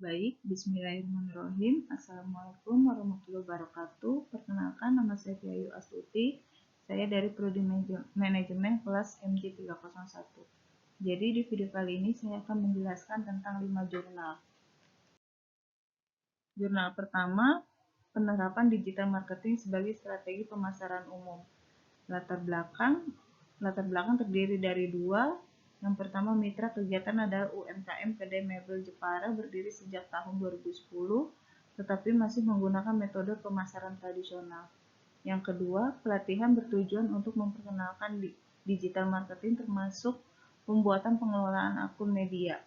Baik, bismillahirrahmanirrahim. Assalamualaikum warahmatullahi wabarakatuh. Perkenalkan, nama saya Ayu Astuti. Saya dari Prodi Manajemen kelas MJ301. Jadi di video kali ini saya akan menjelaskan tentang 5 jurnal. Jurnal pertama, penerapan digital marketing sebagai strategi pemasaran umum. Latar belakang terdiri dari dua. Yang pertama, mitra kegiatan adalah UMKM Kedai Mebel Jepara, berdiri sejak tahun 2010, tetapi masih menggunakan metode pemasaran tradisional. Yang kedua, pelatihan bertujuan untuk memperkenalkan digital marketing termasuk pembuatan pengelolaan akun media.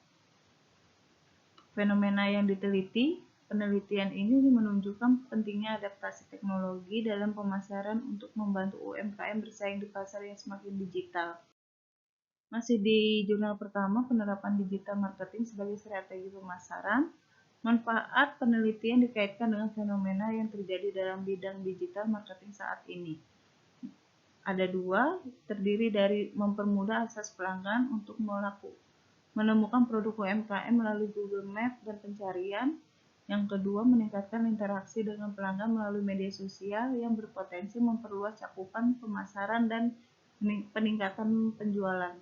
Fenomena yang diteliti, penelitian ini menunjukkan pentingnya adaptasi teknologi dalam pemasaran untuk membantu UMKM bersaing di pasar yang semakin digital. Masih di jurnal pertama, penerapan digital marketing sebagai strategi pemasaran, manfaat penelitian dikaitkan dengan fenomena yang terjadi dalam bidang digital marketing saat ini. Ada dua, terdiri dari mempermudah akses pelanggan untuk menemukan produk UMKM melalui Google Maps dan pencarian. Yang kedua, meningkatkan interaksi dengan pelanggan melalui media sosial yang berpotensi memperluas cakupan pemasaran dan peningkatan penjualan.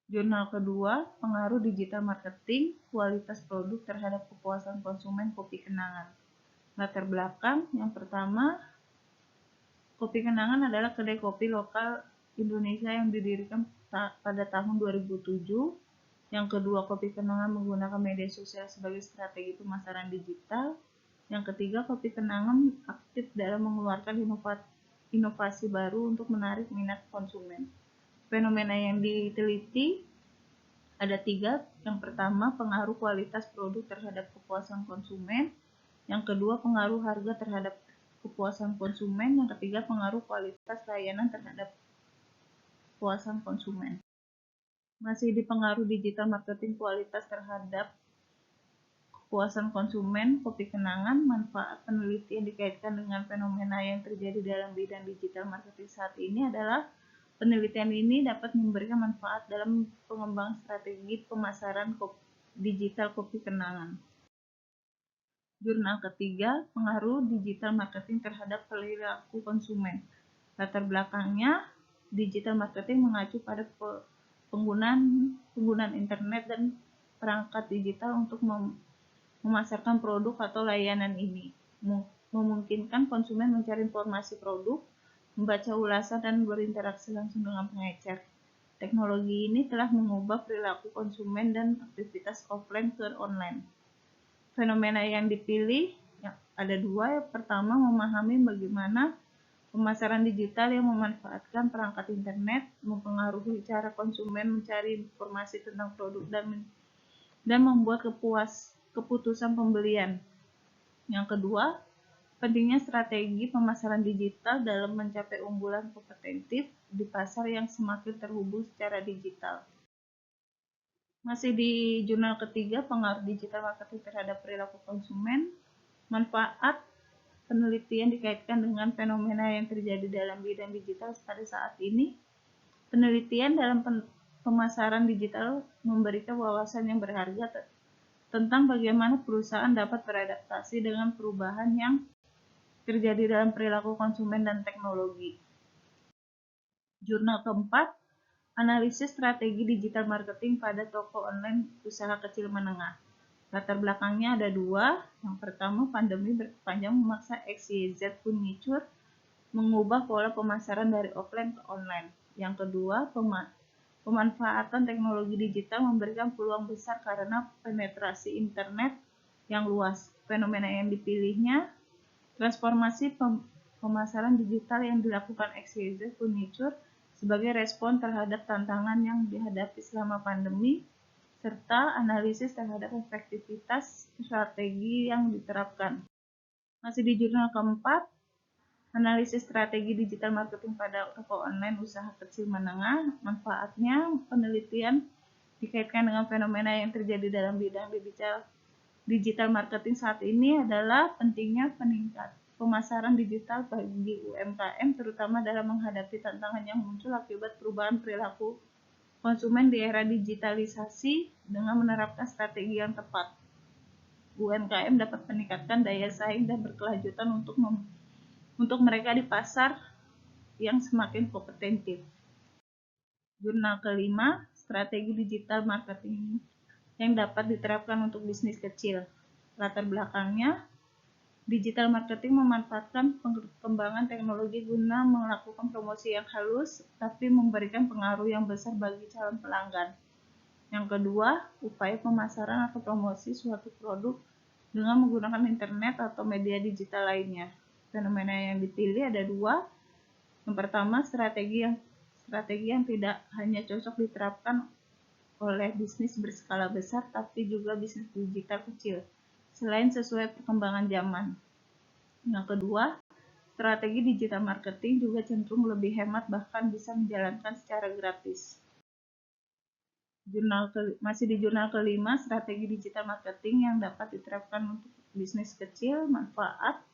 Jurnal kedua, pengaruh digital marketing, kualitas produk terhadap kepuasan konsumen kopi kenangan. Latar belakang, yang pertama, Kopi Kenangan adalah kedai kopi lokal Indonesia yang didirikan pada tahun 2007. Yang kedua, Kopi Kenangan menggunakan media sosial sebagai strategi pemasaran digital. Yang ketiga, Kopi Kenangan aktif dalam mengeluarkan inovasi baru untuk menarik minat konsumen. Fenomena yang diteliti ada tiga. Yang pertama, pengaruh kualitas produk terhadap kepuasan konsumen. Yang kedua, pengaruh harga terhadap kepuasan konsumen. Yang ketiga, pengaruh kualitas layanan terhadap kepuasan konsumen. Masih di pengaruh digital marketing kualitas terhadap kepuasan konsumen, Kopi Kenangan, manfaat penelitian dikaitkan dengan fenomena yang terjadi dalam bidang digital marketing saat ini adalah penelitian ini dapat memberikan manfaat dalam pengembangan strategi pemasaran digital Kopi Kenangan. Jurnal ketiga, pengaruh digital marketing terhadap perilaku konsumen. Latar belakangnya, digital marketing mengacu pada penggunaan internet dan perangkat digital untuk memasarkan produk atau layanan ini. Memungkinkan konsumen mencari informasi produk, membaca ulasan, dan berinteraksi langsung dengan pengecer. Teknologi ini telah mengubah perilaku konsumen dan aktivitas offline ke online. Fenomena yang dipilih ada dua. Yang pertama, memahami bagaimana pemasaran digital yang memanfaatkan perangkat internet mempengaruhi cara konsumen mencari informasi tentang produk dan membuat keputusan pembelian. Yang kedua, pentingnya strategi pemasaran digital dalam mencapai unggulan kompetitif di pasar yang semakin terhubung secara digital. Masih di jurnal ketiga, pengaruh digital marketing terhadap perilaku konsumen, manfaat penelitian dikaitkan dengan fenomena yang terjadi dalam bidang digital pada saat ini. Penelitian dalam pemasaran digital memberikan wawasan yang berharga tentang bagaimana perusahaan dapat beradaptasi dengan perubahan yang terjadi dalam perilaku konsumen dan teknologi. Jurnal keempat, analisis strategi digital marketing pada toko online usaha kecil menengah. Latar belakangnya ada dua. Yang pertama, pandemi berkepanjang memaksa XYZ Furniture mengubah pola pemasaran dari offline ke online. Yang kedua, pemanfaatan teknologi digital memberikan peluang besar karena penetrasi internet yang luas. Fenomena yang dipilihnya, transformasi pemasaran digital yang dilakukan XYZ Furniture sebagai respon terhadap tantangan yang dihadapi selama pandemi, serta analisis terhadap efektivitas strategi yang diterapkan. Masih di jurnal keempat, analisis strategi digital marketing pada toko online usaha kecil menengah. Manfaatnya, penelitian dikaitkan dengan fenomena yang terjadi dalam bidang digital marketing saat ini adalah pentingnya pemasaran digital bagi UMKM, terutama dalam menghadapi tantangan yang muncul akibat perubahan perilaku konsumen di era digitalisasi dengan menerapkan strategi yang tepat. UMKM dapat meningkatkan daya saing dan berkelanjutan untuk mereka di pasar yang semakin kompetitif. Jurnal kelima, strategi digital marketing yang dapat diterapkan untuk bisnis kecil. Latar belakangnya, digital marketing memanfaatkan perkembangan teknologi guna melakukan promosi yang halus, tapi memberikan pengaruh yang besar bagi calon pelanggan. Yang kedua, upaya pemasaran atau promosi suatu produk dengan menggunakan internet atau media digital lainnya. Fenomena yang dipilih ada dua. Yang pertama, strategi yang tidak hanya cocok diterapkan oleh bisnis berskala besar, tapi juga bisnis digital kecil, selain sesuai perkembangan zaman. Yang kedua, strategi digital marketing juga cenderung lebih hemat, bahkan bisa menjalankan secara gratis. Masih di jurnal kelima, strategi digital marketing yang dapat diterapkan untuk bisnis kecil, manfaat.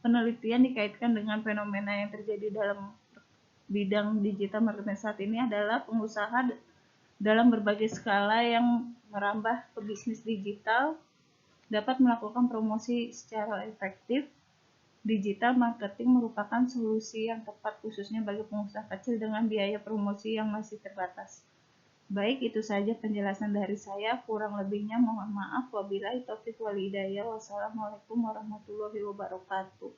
Penelitian dikaitkan dengan fenomena yang terjadi dalam bidang digital marketing saat ini adalah pengusaha dalam berbagai skala yang merambah ke bisnis digital dapat melakukan promosi secara efektif. Digital marketing merupakan solusi yang tepat khususnya bagi pengusaha kecil dengan biaya promosi yang masih terbatas. Baik, itu saja penjelasan dari saya. Kurang lebihnya mohon maaf. Wabillahi taufiq wal hidayah. Wassalamualaikum warahmatullahi wabarakatuh.